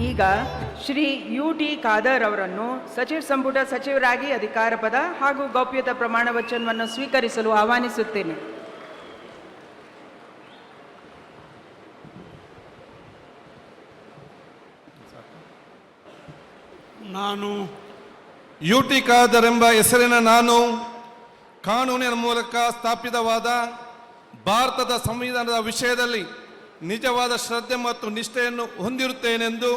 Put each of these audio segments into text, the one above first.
ಈಗ ಶ್ರೀ ಯು.ಟಿ. ಖಾದರ್ ಅವರನ್ನು ಸಚಿವ ಸಂಪುಟ ಸಚಿವರಾಗಿ ಅಧಿಕಾರ ಪದ ಹಾಗೂ ಗೌಪ್ಯತಾ ಪ್ರಮಾಣ ವಚನವನ್ನು ಸ್ವೀಕರಿಸಲು ಆಹ್ವಾನಿಸುತ್ತೇನೆ. ನಾನು ಯು.ಟಿ. ಖಾದರ್ ಎಂಬ ಹೆಸರಿನ ನಾನು ಕಾನೂನಿನ ಮೂಲಕ ಸ್ಥಾಪಿತವಾದ ಭಾರತದ ಸಂವಿಧಾನದ ವಿಷಯದಲ್ಲಿ ನಿಜವಾದ ಶ್ರದ್ಧೆ ಮತ್ತು ನಿಷ್ಠೆಯನ್ನು ಹೊಂದಿರುತ್ತೇನೆಂದು,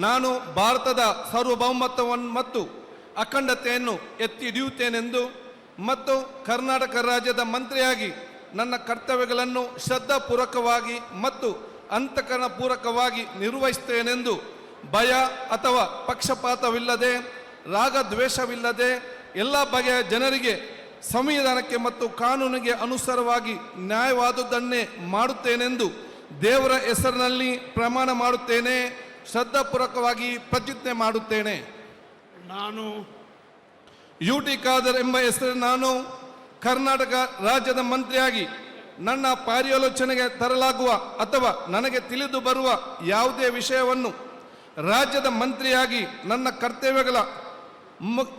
ನಾನು ಭಾರತದ ಸಾರ್ವಭೌಮತ್ವವನ್ನು ಮತ್ತು ಅಖಂಡತೆಯನ್ನು ಎತ್ತಿ ಹಿಡಿಯುತ್ತೇನೆಂದು ಮತ್ತು ಕರ್ನಾಟಕ ರಾಜ್ಯದ ಮಂತ್ರಿಯಾಗಿ ನನ್ನ ಕರ್ತವ್ಯಗಳನ್ನು ಶ್ರದ್ಧಾಪೂರ್ವಕವಾಗಿ ಮತ್ತು ಅಂತಃಕರಣಪೂರ್ವಕವಾಗಿ ನಿರ್ವಹಿಸುತ್ತೇನೆಂದು ಭಯ ಅಥವಾ ಪಕ್ಷಪಾತವಿಲ್ಲದೆ, ರಾಗದ್ವೇಷವಿಲ್ಲದೆ ಎಲ್ಲ ಬಗೆಯ ಜನರಿಗೆ ಸಂವಿಧಾನಕ್ಕೆ ಮತ್ತು ಕಾನೂನಿಗೆ ಅನುಸಾರವಾಗಿ ನ್ಯಾಯವಾದುದನ್ನೇ ಮಾಡುತ್ತೇನೆಂದು ದೇವರ ಹೆಸರಿನಲ್ಲಿ ಪ್ರಮಾಣ ಮಾಡುತ್ತೇನೆ. ಶ್ರದ್ಧಾಪೂರ್ವಕವಾಗಿ ಪ್ರತಿಜ್ಞೆ ಮಾಡುತ್ತೇನೆ. ನಾನು ಯು.ಟಿ. ಖಾದರ್ ಎಂಬ ಹೆಸರು ನಾನು ಕರ್ನಾಟಕ ರಾಜ್ಯದ ಮಂತ್ರಿಯಾಗಿ ನನ್ನ ಪರ್ಯಾಲೋಚನೆಗೆ ತರಲಾಗುವ ಅಥವಾ ನನಗೆ ತಿಳಿದು ಬರುವ ಯಾವುದೇ ವಿಷಯವನ್ನು ರಾಜ್ಯದ ಮಂತ್ರಿಯಾಗಿ ನನ್ನ ಕರ್ತವ್ಯಗಳ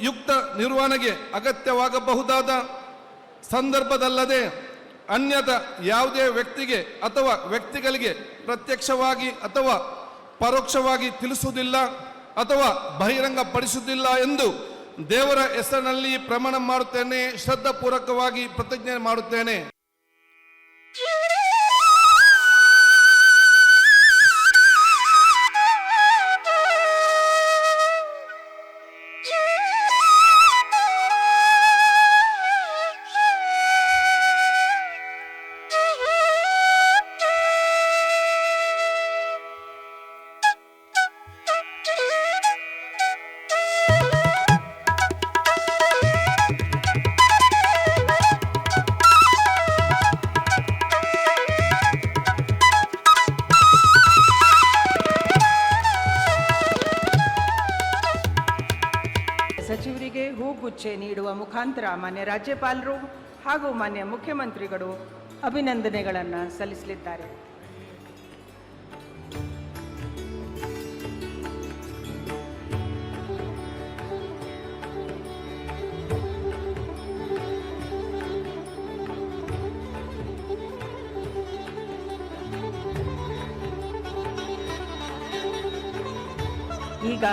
ಯುಕ್ತ ನಿರ್ವಹಣೆಗೆ ಅಗತ್ಯವಾಗಬಹುದಾದ ಸಂದರ್ಭದಲ್ಲದೆ ಅನ್ಯದ ಯಾವುದೇ ವ್ಯಕ್ತಿಗೆ ಅಥವಾ ವ್ಯಕ್ತಿಗಳಿಗೆ ಪ್ರತ್ಯಕ್ಷವಾಗಿ ಅಥವಾ ಪರೋಕ್ಷವಾಗಿ ತಿಳಿಸುವುದಿಲ್ಲ ಅಥವಾ ಬಹಿರಂಗಪಡಿಸುವುದಿಲ್ಲ ಎಂದು ದೇವರ ಹೆಸರಿನಲ್ಲಿ ಪ್ರಮಾಣ ಮಾಡುತ್ತೇನೆ. ಶ್ರದ್ಧಾಪೂರ್ವಕವಾಗಿ ಪ್ರತಿಜ್ಞೆ ಮಾಡುತ್ತೇನೆ. ಸಚಿವರಿಗೆ ಹೂಗುಚ್ಛೆ ನೀಡುವ ಮುಖಾಂತರ ಮಾನ್ಯ ರಾಜ್ಯಪಾಲರು ಹಾಗೂ ಮಾನ್ಯ ಮುಖ್ಯಮಂತ್ರಿಗಳು ಅಭಿನಂದನೆಗಳನ್ನು ಸಲ್ಲಿಸಲಿದ್ದಾರೆ. ಈಗ